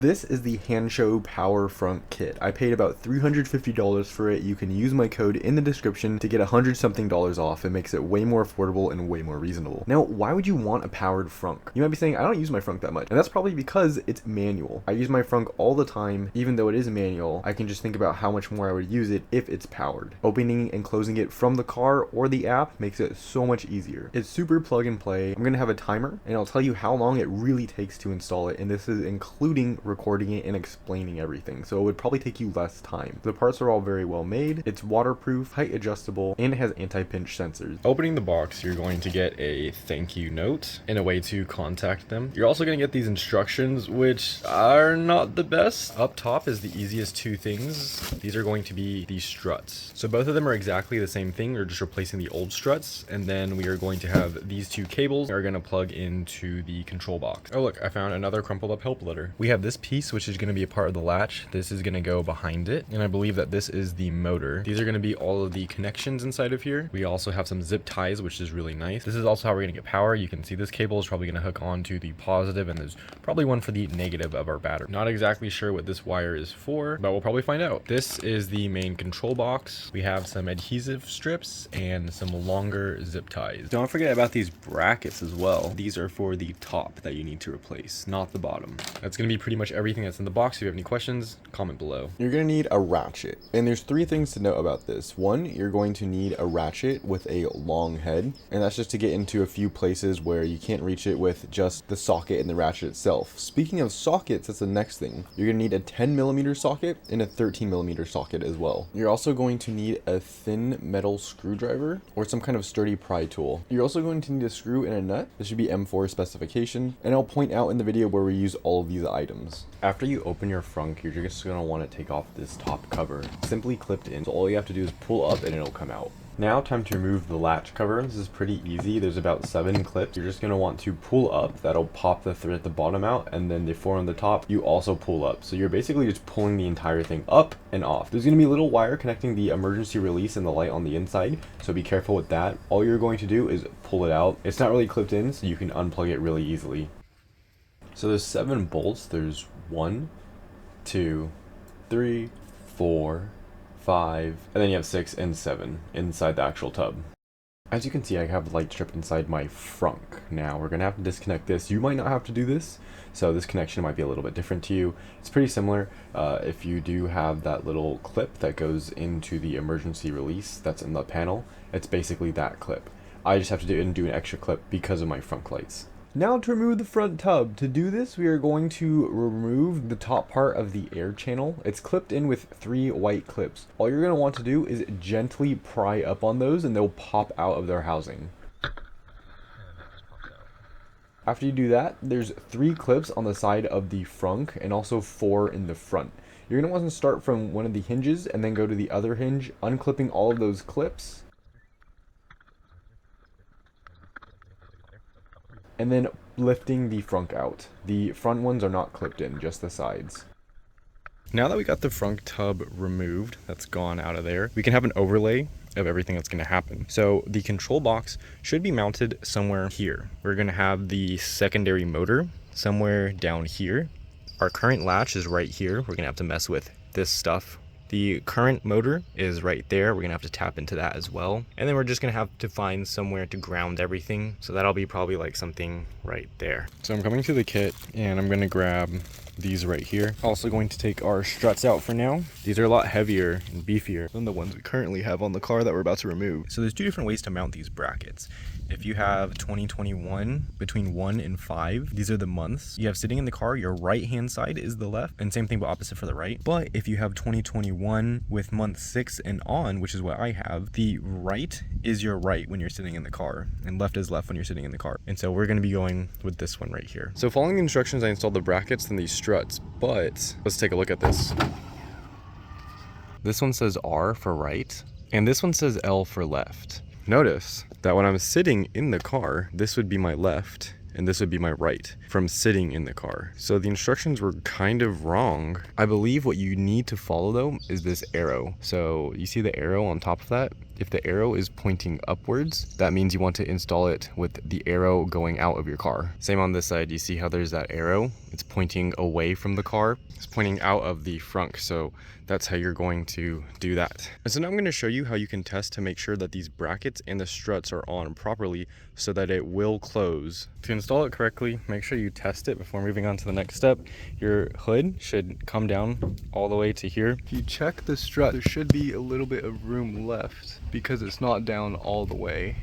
This is the Hansho Power Frunk kit. I paid about $350 for it. You can use my code in the description to get $100 something off. It makes it way more affordable and way more reasonable. Now, why would you want a powered frunk? You might be saying, I don't use my frunk that much. And that's probably because it's manual. I use my frunk all the time. Even though it is manual, I can just think about how much more I would use it if it's powered. Opening and closing it from the car or the app makes it so much easier. It's super plug and play. I'm gonna have a timer and I'll tell you how long it really takes to install it. And this is including recording it and explaining everything, so it would probably take you less time. The parts are all very well made. It's waterproof, height adjustable, and it has anti-pinch sensors. Opening the box, you're going to get a thank you note and a way to contact them. You're also going to get these instructions, which are not the best. Up top is the easiest two things. These are going to be the struts. So both of them are exactly the same thing. We're just replacing the old struts, and then we are going to have these two cables are going to plug into the control box. Oh look, I found another crumpled up help letter. We have this piece, which is going to be a part of the latch. This is going to go behind it, and I believe that this is the motor. These are going to be all of the connections inside of here. We also have some zip ties, which is really nice. This is also how we're going to get power. You can see this cable is probably going to hook onto the positive, and there's probably one for the negative of our battery. Not exactly sure what this wire is for, but we'll probably find out. This is the main control box. We have some adhesive strips and some longer zip ties. Don't forget about these brackets as well. These are for the top that you need to replace, not the bottom. That's going to be pretty much everything that's in the box. If you have any questions, comment below. You're going to need a ratchet, and there's three things to note about this. One, you're going to need a ratchet with a long head, and that's just to get into a few places where you can't reach it with just the socket and the ratchet itself. Speaking of sockets, that's the next thing. You're going to need a 10mm socket and a 13mm socket as well. You're also going to need a thin metal screwdriver or some kind of sturdy pry tool. You're also going to need a screw and a nut. This should be M4 specification, and I'll point out in the video where we use all of these items. After you open your frunk, you're just going to want to take off this top cover. Simply clipped in, so all you have to do is pull up and it'll come out. Now time to remove the latch cover. This is pretty easy. There's about 7 clips. You're just going to want to pull up. That'll pop the thread at the bottom out, and then the 4 on the top, you also pull up. So you're basically just pulling the entire thing up and off. There's going to be a little wire connecting the emergency release and the light on the inside, so be careful with that. All you're going to do is pull it out. It's not really clipped in, so you can unplug it really easily. So there's 7 bolts. There's 1, 2, 3, 4, 5, and then you have 6 and 7 inside the actual tub. As you can see, I have light strip inside my frunk. Now we're gonna have to disconnect this. You might not have to do this, so this connection might be a little bit different to you. It's pretty similar. If you do have that little clip that goes into the emergency release that's in the panel, it's basically that clip. I just have to do an extra clip because of my frunk lights. Now to remove the front tub. To do this, we are going to remove the top part of the air channel. It's clipped in with 3 white clips. All you're going to want to do is gently pry up on those and they'll pop out of their housing. After you do that, there's 3 clips on the side of the frunk and also 4 in the front. You're going to want to start from one of the hinges and then go to the other hinge, unclipping all of those clips. And then lifting the frunk out. The front ones are not clipped in, just the sides. Now that we got the frunk tub removed, that's gone out of there, we can have an overlay of everything that's going to happen. So the control box should be mounted somewhere here. We're going to have the secondary motor somewhere down here. Our current latch is right here. We're going to have to mess with this stuff. The current motor is right there. We're gonna have to tap into that as well. And then we're just gonna have to find somewhere to ground everything. So that'll be probably like something right there. So I'm coming to the kit and I'm gonna grab these right here. Also going to take our struts out for now. These are a lot heavier and beefier than the ones we currently have on the car that we're about to remove. So there's 2 different ways to mount these brackets. If you have 2021 between 1 and 5, these are the months you have sitting in the car. Your right hand side is the left, and same thing but opposite for the right. But if you have 2021 with month 6 and on, which is what I have, the right is your right when you're sitting in the car and left is left when you're sitting in the car. And so we're going to be going with this one right here. So following the instructions, I installed the brackets and these struts, but let's take a look at this. This one says R for right and this one says L for left. Notice that when I'm sitting in the car, this would be my left and this would be my right from sitting in the car. So the instructions were kind of wrong. I believe what you need to follow though is this arrow. So you see the arrow on top of that? If the arrow is pointing upwards, that means you want to install it with the arrow going out of your car. Same on this side, you see how there's that arrow? It's pointing away from the car. It's pointing out of the frunk, so that's how you're going to do that. And so now I'm going to show you how you can test to make sure that these brackets and the struts are on properly so that it will close. To install it correctly, make sure you test it before moving on to the next step. Your hood should come down all the way to here. If you check the strut, there should be a little bit of room left because it's not down all the way.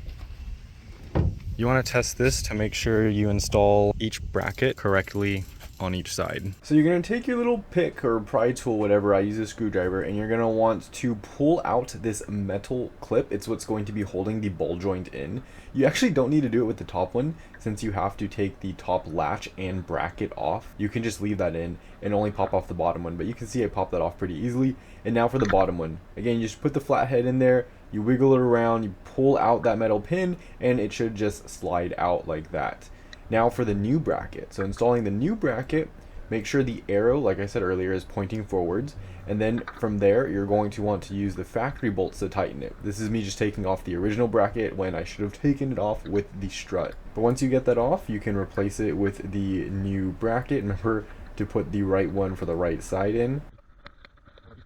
You want to test this to make sure you install each bracket correctly on each side. So you're going to take your little pick or pry tool, whatever, I use a screwdriver, and you're going to want to pull out this metal clip. It's what's going to be holding the ball joint in. You actually don't need to do it with the top one, since you have to take the top latch and bracket off. You can just leave that in and only pop off the bottom one, but you can see I popped that off pretty easily. And now for the bottom one. Again, you just put the flat head in there, you wiggle it around, you pull out that metal pin, and it should just slide out like that. Now for the new bracket. So installing the new bracket, make sure the arrow, like I said earlier, is pointing forwards. And then from there, you're going to want to use the factory bolts to tighten it. This is me just taking off the original bracket when I should have taken it off with the strut. But once you get that off, you can replace it with the new bracket. Remember to put the right one for the right side in.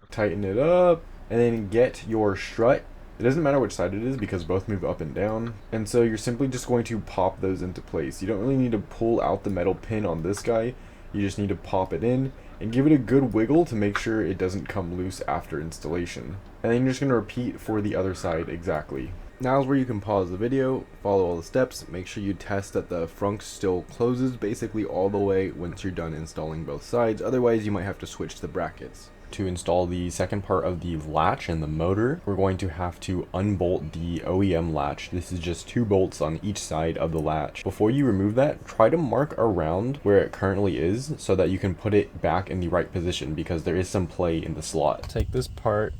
Tighten it up, and then get your strut. It doesn't matter which side it is because both move up and down. And so you're simply just going to pop those into place. You don't really need to pull out the metal pin on this guy. You just need to pop it in and give it a good wiggle to make sure it doesn't come loose after installation. And then you're just going to repeat for the other side exactly. Now is where you can pause the video, follow all the steps, make sure you test that the frunk still closes basically all the way once you're done installing both sides. Otherwise you might have to switch the brackets. To install the second part of the latch and the motor, we're going to have to unbolt the OEM latch. This is just 2 bolts on each side of the latch. Before you remove that, try to mark around where it currently is so that you can put it back in the right position because there is some play in the slot. Take this part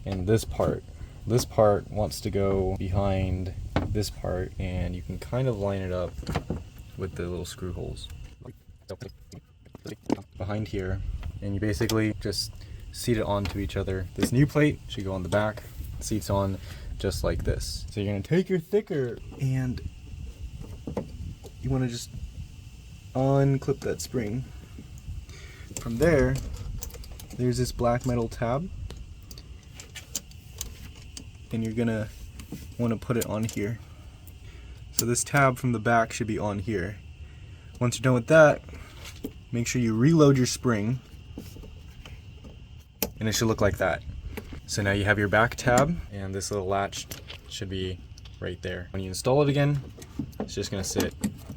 and this part. This part wants to go behind this part, and you can kind of line it up with the little screw holes behind here. And you basically just seat it onto each other. This new plate should go on the back, seats on just like this. So you're gonna take your thicker and you wanna just unclip that spring. From there, there's this black metal tab, and you're gonna wanna put it on here. So this tab from the back should be on here. Once you're done with that, make sure you reload your spring, and it should look like that. So now you have your back tab, and this little latch should be right there. When you install it again, it's just gonna sit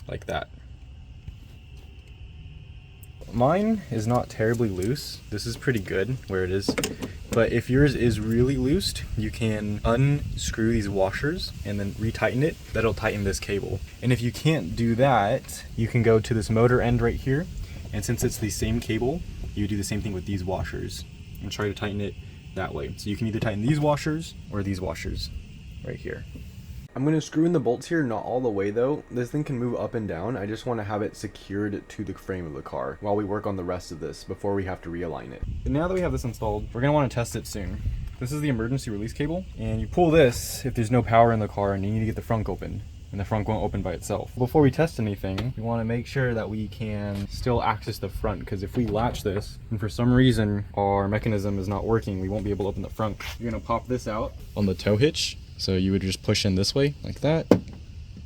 like that. Mine is not terribly loose. This is pretty good where it is. But if yours is really loosed, you can unscrew these washers and then retighten it. That'll tighten this cable. And if you can't do that, you can go to this motor end right here. And since it's the same cable, you do the same thing with these washers and try to tighten it that way. So you can either tighten these washers or these washers right here. I'm going to screw in the bolts here, not all the way though. This thing can move up and down. I just want to have it secured to the frame of the car while we work on the rest of this before we have to realign it. And now that we have this installed, we're going to want to test it soon. This is the emergency release cable, and you pull this if there's no power in the car and you need to get the frunk open. And the frunk won't open by itself. Before we test anything, we want to make sure that we can still access the front, because if we latch this and for some reason our mechanism is not working, we won't be able to open the front. You're going to pop this out on the tow hitch. So you would just push in this way like that,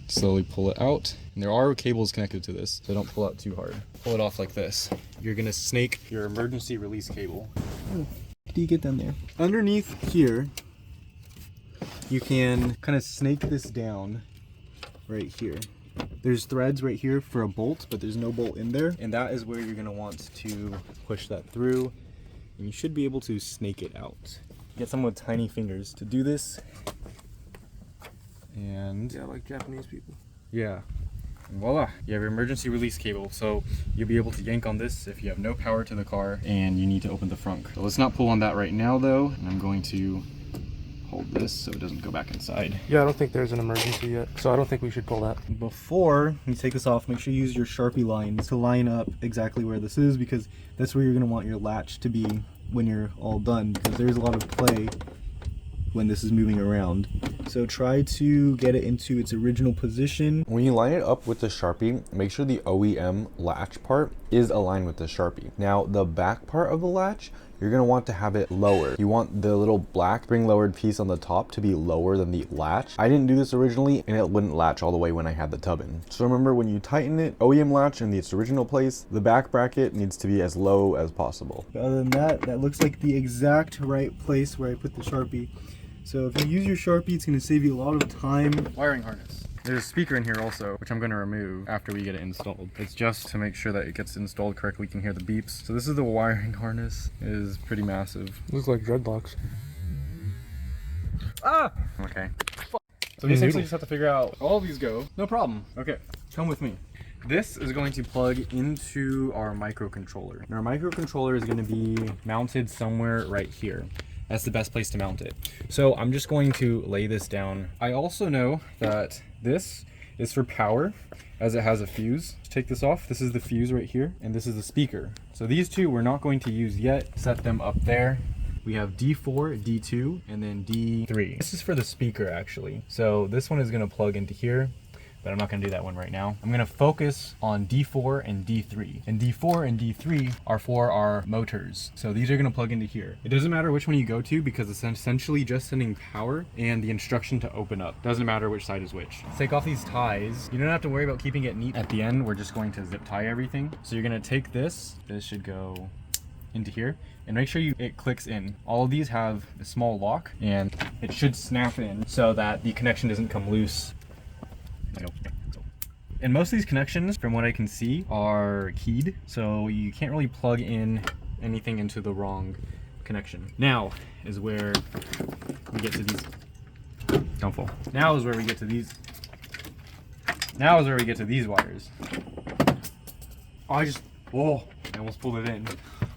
slowly pull it out. And there are cables connected to this, so don't pull out too hard. Pull it off like this. You're going to snake your emergency release cable. How do you get down there? Underneath here, you can kind of snake this down right here. There's threads right here for a bolt, but there's no bolt in there. And that is where you're going to want to push that through. And you should be able to snake it out. Get someone with tiny fingers to do this. And yeah, like Japanese people. Yeah. And voila, you have your emergency release cable. So you'll be able to yank on this if you have no power to the car and you need to open the frunk. So let's not pull on that right now though. And I'm going to hold this so it doesn't go back inside. Yeah, I don't think there's an emergency yet, so I don't think we should pull that. Before you take this off, make sure you use your Sharpie lines to line up exactly where this is, because that's where you're going to want your latch to be when you're all done, because there's a lot of play when this is moving around. So try to get it into its original position. When you line it up with the Sharpie, make sure the OEM latch part is aligned with the Sharpie. Now, the back part of the latch, you're gonna want to have it lower. You want the little black spring lowered piece on the top to be lower than the latch. I didn't do this originally and it wouldn't latch all the way when I had the tub in. So remember, when you tighten it, OEM latch in its original place, the back bracket needs to be as low as possible. Other than that, that looks like the exact right place where I put the Sharpie. So if you use your Sharpie, it's gonna save you a lot of time. Wiring harness. There's a speaker in here also, which I'm going to remove after we get it installed. It's just to make sure that it gets installed correctly. We can hear the beeps. So this is the wiring harness. It is pretty massive. Looks like dreadlocks. Ah! Okay. So we essentially just have to figure out all these go. No problem. Okay, come with me. This is going to plug into our microcontroller. And our microcontroller is going to be mounted somewhere right here. That's the best place to mount it. So I'm just going to lay this down. I also know that this is for power, as it has a fuse. Take this off. This is the fuse right here, and this is the speaker. So these two we're not going to use yet. Set them up there. We have D4, D2, and then D3. This is for the speaker actually. So this one is gonna plug into here, but I'm not gonna do that one right now. I'm gonna focus on D4 and D3. And D4 and D3 are for our motors. So these are gonna plug into here. It doesn't matter which one you go to because it's essentially just sending power and the instruction to open up. Doesn't matter which side is which. Take off these ties. You don't have to worry about keeping it neat. At the end, we're just going to zip tie everything. So you're gonna take this. This should go into here and make sure it clicks in. All of these have a small lock and it should snap in so that the connection doesn't come loose. And most of these connections, from what I can see, are keyed, so you can't really plug in anything into the wrong connection. Now is where we get to these. Don't fall. Now is where we get to these. Now is where we get to these wires. Oh, I almost pulled it in.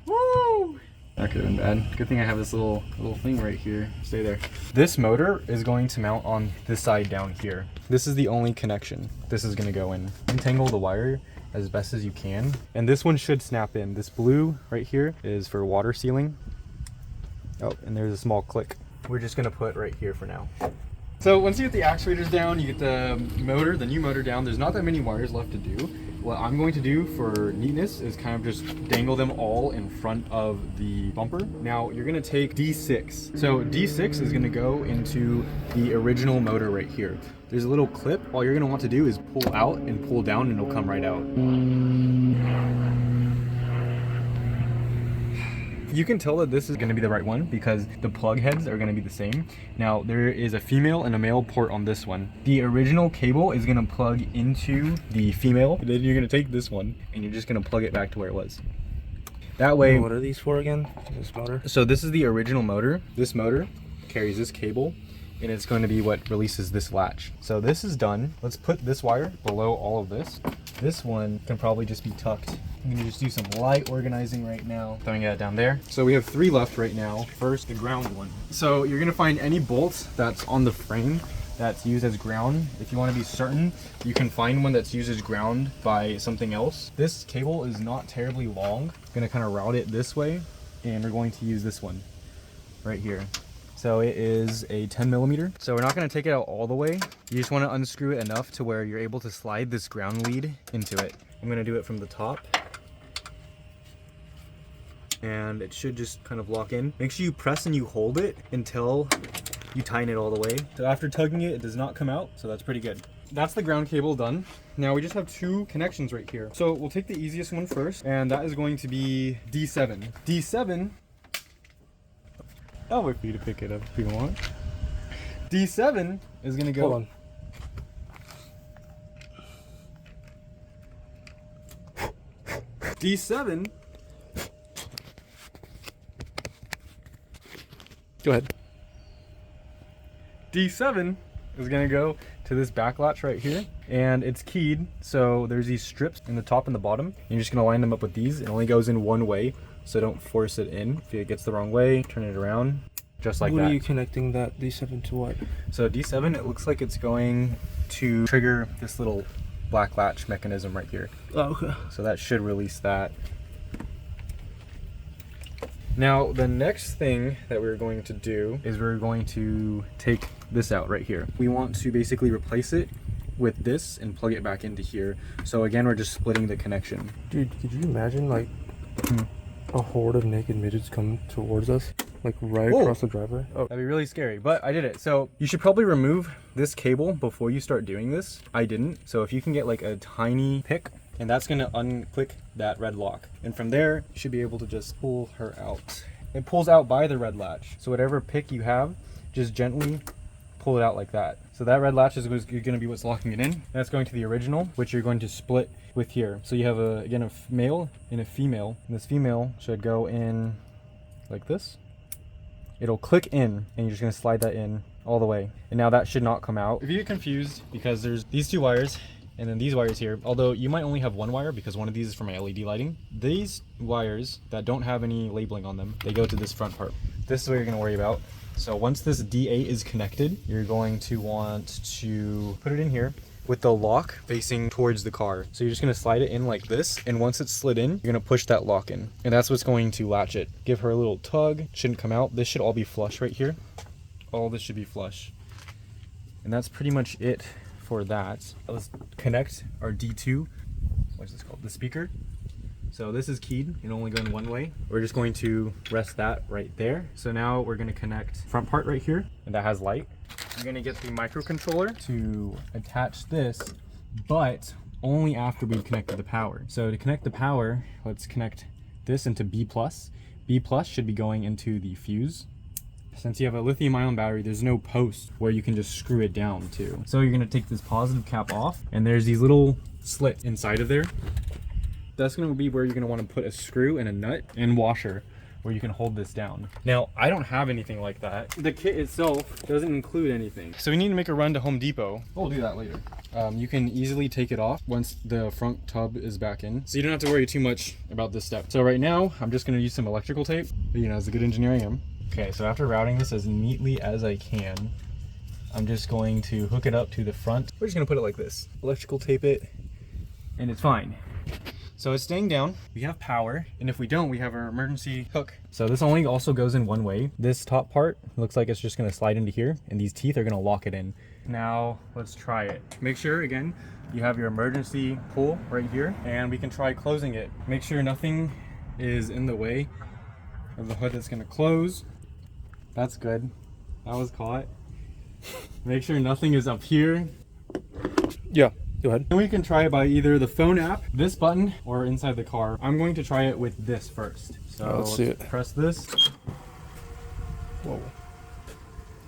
Woo! That could have been bad. Good thing I have this little thing right here. Stay there. This motor is going to mount on this side down here. This is the only connection this is going to go in. Untangle the wire as best as you can. And this one should snap in. This blue right here is for water sealing. Oh, and there's a small click. We're just going to put right here for now. So once you get the actuators down, you get the motor, the new motor down, there's not that many wires left to do. What I'm going to do for neatness is kind of just dangle them all in front of the bumper. Now you're going to take D6. So D6 is going to go into the original motor right here. There's a little clip. All you're going to want to do is pull out and pull down and it'll come right out. You can tell that this is going to be the right one because the plug heads are going to be the same. Now there is a female and a male port on this one. The original cable is going to plug into the female. And then you're going to take this one and you're just going to plug it back to where it was. That way. What are these for again? This motor? So this is the original motor. This motor carries this cable and it's going to be what releases this latch. So this is done. Let's put this wire below all of this. This one can probably just be tucked. I'm gonna just do some light organizing right now. Throwing it down there. So we have 3 left right now. First, the ground one. So you're gonna find any bolt that's on the frame that's used as ground. If you wanna be certain, you can find one that's used as ground by something else. This cable is not terribly long. I'm gonna kind of route it this way, and we're going to use this one right here. So it is a 10 millimeter. So we're not gonna take it out all the way. You just wanna unscrew it enough to where you're able to slide this ground lead into it. I'm gonna do it from the top. And it should just kind of lock in. Make sure you press and you hold it until you tighten it all the way. So after tugging it, it does not come out, so that's pretty good. That's the ground cable done. Now we just have 2 connections right here. So we'll take the easiest one first, and that is going to be D7. D7, I'll wait for you to pick it up if you want. D7 is gonna go. Hold on. D7. Go ahead. D7 is gonna go to this back latch right here, and it's keyed, so there's these strips in the top and the bottom. You're just gonna line them up with these. It only goes in one way, so don't force it in. If it gets the wrong way, turn it around. just like What that. are you connecting that D7 to what? So D7, it looks like it's going to trigger this little black latch mechanism right here. Oh, okay. So that should release that. Now, the next thing that we're going to do is we're going to take this out right here. We want to basically replace it with this and plug it back into here. So again, we're just splitting the connection. Dude, could you imagine like a horde of naked midgets coming towards us? Like right Whoa. across the driveway? Oh, That'd be really scary, but I did it. So you should probably remove this cable before you start doing this. I didn't. So if you can get like a tiny pick, and that's gonna unclick that red lock. And from there, you should be able to just pull her out. It pulls out by the red latch. So whatever pick you have, just gently pull it out like that. So that red latch is gonna be what's locking it in. That's going to the original, which you're going to split with here. So you have again a male and a female. And this female should go in like this. It'll click in and you're just gonna slide that in all the way. And now that should not come out. If you get confused, because there's these two wires and then these wires here, although you might only have one wire because one of these is for my LED lighting. These wires that don't have any labeling on them, they go to this front part. This is what you're gonna worry about. So once this D8 is connected, you're going to want to put it in here with the lock facing towards the car. So you're just gonna slide it in like this, and once it's slid in, you're gonna push that lock in. And that's what's going to latch it. Give her a little tug, shouldn't come out. This should all be flush right here. All this should be flush. And that's pretty much it for that. Let's connect our D2, what's this called? The speaker. So this is keyed, it only goes in one way. We're just going to rest that right there. So now we're gonna connect front part right here, and that has light. You're gonna get the microcontroller to attach this, but only after we've connected the power. So to connect the power, let's connect this into B+. B+ should be going into the fuse. Since you have a lithium ion battery, there's no post where you can just screw it down to. So you're gonna take this positive cap off, and there's these little slits inside of there. That's gonna be where you're gonna wanna put a screw and a nut and washer where you can hold this down. Now, I don't have anything like that. The kit itself doesn't include anything. So we need to make a run to Home Depot. We'll do that later. You can easily take it off once the front tub is back in. So you don't have to worry too much about this step. So right now, I'm just gonna use some electrical tape. You know, as a good engineer I am. Okay, so after routing this as neatly as I can, I'm just going to hook it up to the front. We're just gonna put it like this. Electrical tape it, and it's fine. So it's staying down, we have power, and if we don't, we have our emergency hook. So this only also goes in one way. This top part looks like it's just gonna slide into here, and these teeth are gonna lock it in. Now, let's try it. Make sure, again, you have your emergency pull right here, and we can try closing it. Make sure nothing is in the way of the hood that's gonna close. That's good, that was caught. Make sure nothing is up here. yeah. Go ahead. And we can try it by either the phone app, this button, or inside the car. I'm going to try it with this first. So let's see it. Press this. Whoa.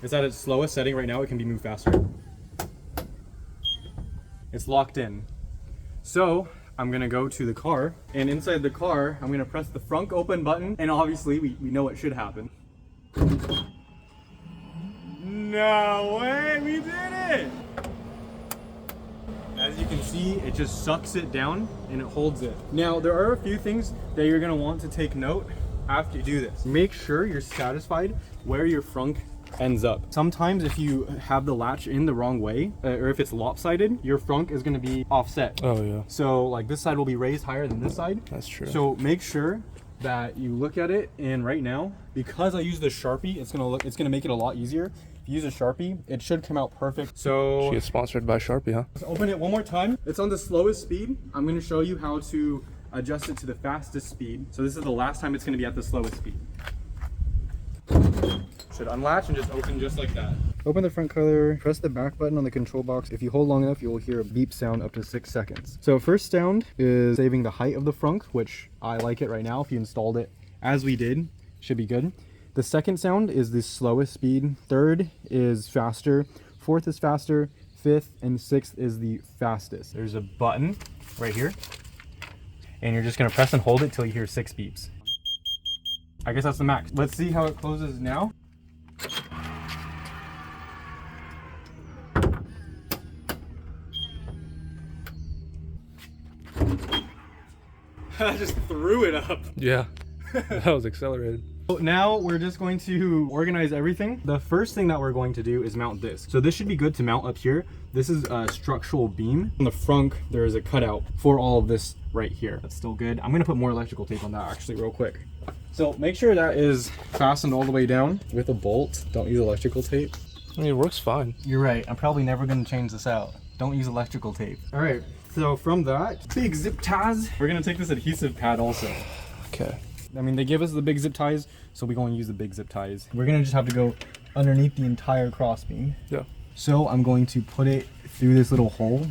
It's at its slowest setting right now. It can be moved faster. It's locked in. So I'm gonna go to the car, and inside the car, I'm gonna press the frunk open button, and obviously we know what should happen. No way, we did it! As you can see, it just sucks it down and it holds it. Now, there are a few things that you're gonna want to take note after you do this. Make sure you're satisfied where your frunk ends up. Sometimes if you have the latch in the wrong way, or if it's lopsided, your frunk is gonna be offset. Oh yeah. So like this side will be raised higher than this side. That's true. So make sure that you look at it, and right now, because I use the Sharpie, it's gonna make it a lot easier. If you use a Sharpie, it should come out perfect. So She is sponsored by Sharpie, huh? let's open it one more time. It's on the slowest speed. I'm gonna show you how to adjust it to the fastest speed. So this is the last time it's gonna be at the slowest speed. Should unlatch and just open just like that. Open the front color, press the back button on the control box. If you hold long enough, you'll hear a beep sound up to 6 seconds. So first sound is saving the height of the frunk, which I like it right now. If you installed it as we did, should be good. The second sound is the slowest speed. Third is faster. Fourth is faster. Fifth and sixth is the fastest. There's a button right here, and you're just gonna press and hold it till you hear 6 beeps. I guess that's the max. Let's see how it closes now. I just threw it up. Yeah. That was accelerated. So now we're just going to organize everything. The first thing that we're going to do is mount this. So this should be good to mount up here. This is a structural beam. On the front, there is a cutout for all of this right here. That's still good. I'm gonna put more electrical tape on that actually real quick. So make sure that is fastened all the way down with a bolt. Don't use electrical tape. I mean, it works fine. You're right. I'm probably never gonna change this out. Don't use electrical tape. All right. So from that, big zip ties. We're gonna take this adhesive pad also. Okay. I mean, they give us the big zip ties, so we're going to use the big zip ties. We're gonna just have to go underneath the entire crossbeam. Yeah. So I'm going to put it through this little hole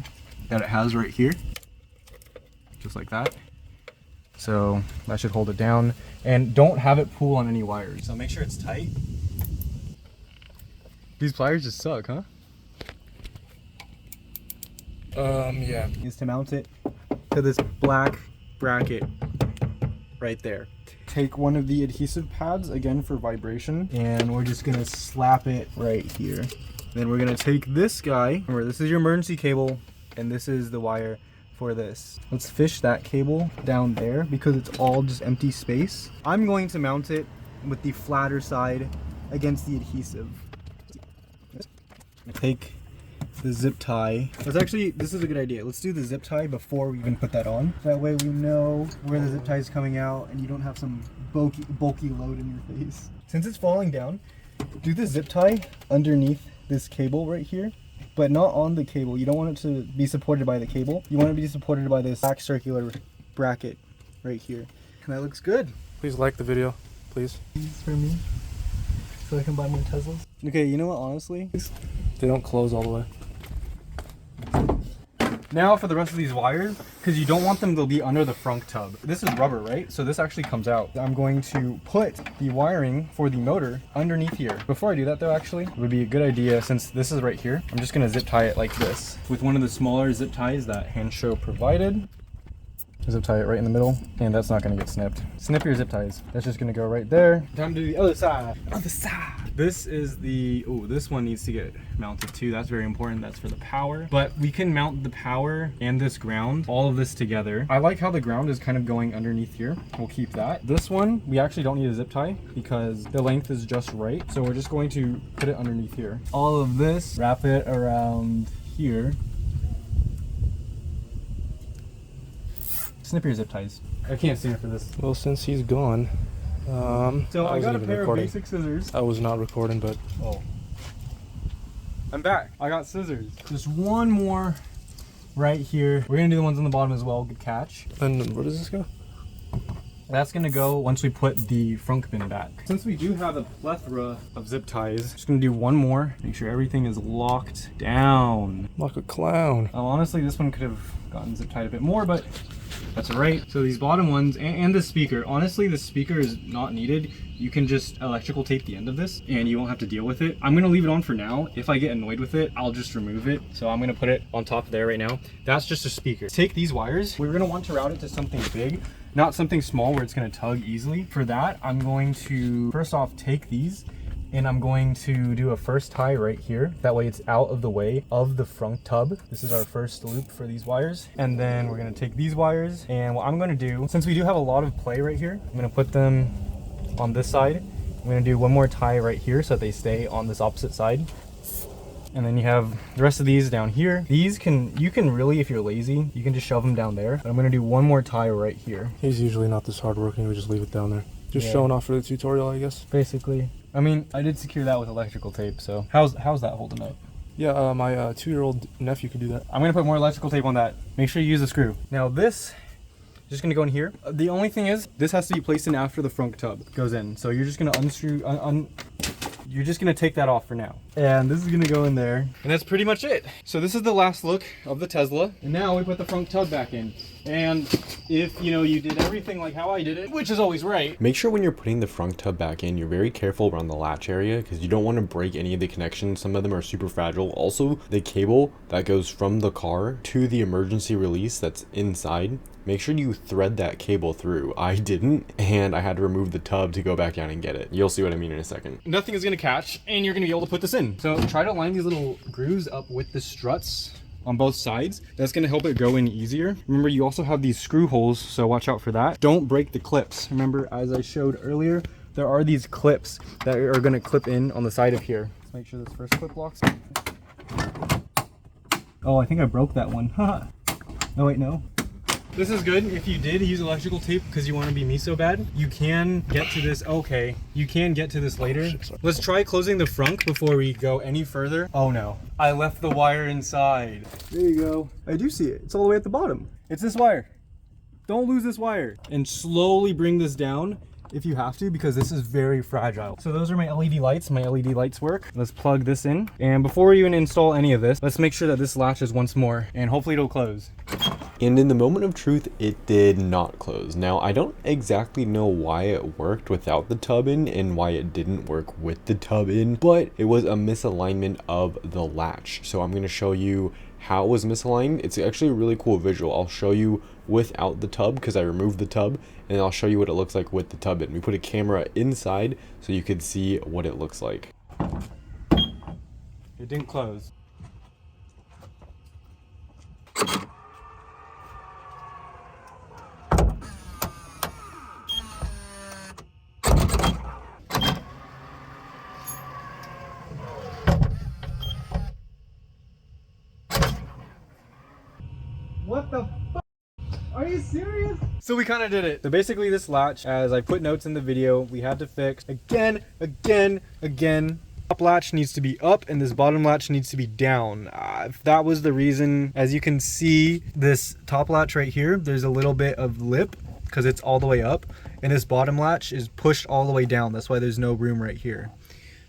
that it has right here. Just like that. So that should hold it down. And don't have it pull on any wires. So make sure it's tight. These pliers just suck, huh? Yeah. Is to mount it to this black bracket right there. Take one of the adhesive pads again for vibration, and we're just gonna slap it right here. Then we're gonna take this guy. Remember, this is your emergency cable, and this is the wire for this. Let's fish that cable down there because it's all just empty space. I'm going to mount it with the flatter side against the adhesive. Take the zip tie. This is a good idea. Let's do the zip tie before we even put that on. That way we know where the zip tie is coming out and you don't have some bulky load in your face. Since it's falling down, do the zip tie underneath this cable right here, but not on the cable. You don't want it to be supported by the cable. You want it to be supported by this black circular bracket right here. And that looks good. Please like the video, please. For me, so I can buy more Teslas. Okay, you know what, honestly? They don't close all the way. Now for the rest of these wires, because you don't want them to be under the frunk tub. This is rubber, right? So this actually comes out. I'm going to put the wiring for the motor underneath here. Before I do that though, actually, it would be a good idea, since this is right here, I'm just gonna zip tie it like this. With one of the smaller zip ties that Hansho provided. Zip tie it right in the middle, and that's not gonna get snipped. Snip your zip ties. That's just gonna go right there. Time to do the other side. Other side. This is the, oh, this one needs to get mounted too. That's very important. That's for the power. But we can mount the power and this ground, all of this together. I like how the ground is kind of going underneath here. We'll keep that. This one, we actually don't need a zip tie because the length is just right. So we're just going to put it underneath here. All of this, wrap it around here. Snip your zip ties. I can't stand for this. Well, since he's gone, so I got a pair of basic scissors. I was not recording, but oh, I'm back. I got scissors. Just one more right here. We're gonna do the ones on the bottom as well. Good catch. And where does this go? That's gonna go once we put the frunk bin back. Since we do have a plethora of zip ties, just gonna do one more. Make sure everything is locked down. Like a clown. Honestly, this one could have gotten zip tied a bit more, but that's all right. So these bottom ones and the speaker, honestly, the speaker is not needed. You can just electrical tape the end of this and you won't have to deal with it. I'm gonna leave it on for now. If I get annoyed with it, I'll just remove it. So I'm gonna put it on top there right now. That's just a speaker. Take these wires. We're gonna want to route it to something big, not something small where it's gonna tug easily. For that, I'm going to first off take these and I'm going to do a first tie right here. That way it's out of the way of the frunk tub. This is our first loop for these wires. And then we're gonna take these wires, and what I'm gonna do, since we do have a lot of play right here, I'm gonna put them on this side. I'm gonna do one more tie right here so that they stay on this opposite side. And then you have the rest of these down here. These you can really, if you're lazy, you can just shove them down there. But I'm gonna do one more tie right here. He's usually not this hardworking. We just leave it down there. Just showing off for the tutorial, I guess. Basically. I mean, I did secure that with electrical tape, so how's that holding up? Yeah, my 2-year-old nephew could do that. I'm gonna put more electrical tape on that. Make sure you use a screw. Now this is just gonna go in here. The only thing is, this has to be placed in after the frunk tub goes in. So you're just gonna unscrew, you're just gonna take that off for now. And this is gonna go in there. And that's pretty much it. So this is the last look of the Tesla. And now we put the frunk tub back in. And if, you know, you did everything like how I did it, which is always right. Make sure when you're putting the frunk tub back in, you're very careful around the latch area because you don't want to break any of the connections. Some of them are super fragile. Also, the cable that goes from the car to the emergency release that's inside, make sure you thread that cable through. I didn't, and I had to remove the tub to go back down and get it. You'll see what I mean in a second. Nothing is gonna catch, and you're gonna be able to put this in. So try to line these little grooves up with the struts on both sides. That's gonna help it go in easier. Remember, you also have these screw holes, so watch out for that. Don't break the clips. Remember, as I showed earlier, there are these clips that are gonna clip in on the side of here. Let's make sure this first clip locks. Oh, I think I broke that one. Haha. Oh wait, no. This is good if you did use electrical tape because you want to be me so bad. You can get to this, okay. You can get to this later. Let's try closing the frunk before we go any further. Oh no, I left the wire inside. There you go. I do see it. It's all the way at the bottom. It's this wire. Don't lose this wire. And slowly bring this down if you have to, because this is very fragile. So those are my LED lights. My LED lights work. Let's plug this in. And before we even install any of this, let's make sure that this latches once more and hopefully it'll close. And in the moment of truth, it did not close. Now, I don't exactly know why it worked without the tub in and why it didn't work with the tub in, but it was a misalignment of the latch. So I'm going to show you how it was misaligned. It's actually a really cool visual. I'll show you without the tub because I removed the tub, and I'll show you what it looks like with the tub in. We put a camera inside so you could see what it looks like. It didn't close. What the fuck? Are you serious? So we kind of did it. So basically this latch, as I put notes in the video, we had to fix again. Top latch needs to be up and this bottom latch needs to be down. If that was the reason, as you can see, this top latch right here, there's a little bit of lip because it's all the way up, and this bottom latch is pushed all the way down. That's why there's no room right here.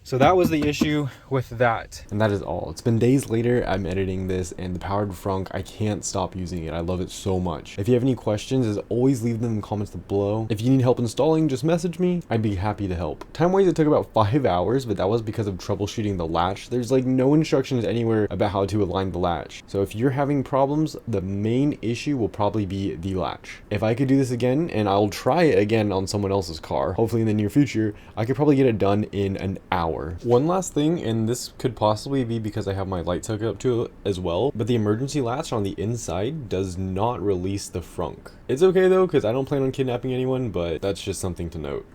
So that was the issue with that. And that is all. It's been days later, I'm editing this, and the powered frunk, I can't stop using it. I love it so much. If you have any questions, as always, leave them in the comments below. If you need help installing, just message me. I'd be happy to help. Time-wise, it took about 5 hours, but that was because of troubleshooting the latch. There's like no instructions anywhere about how to align the latch. So if you're having problems, the main issue will probably be the latch. If I could do this again, and I'll try it again on someone else's car, hopefully in the near future, I could probably get it done in an hour. One last thing, and this could possibly be because I have my lights hooked up to it as well, but the emergency latch on the inside does not release the frunk. It's okay though, because I don't plan on kidnapping anyone, but that's just something to note.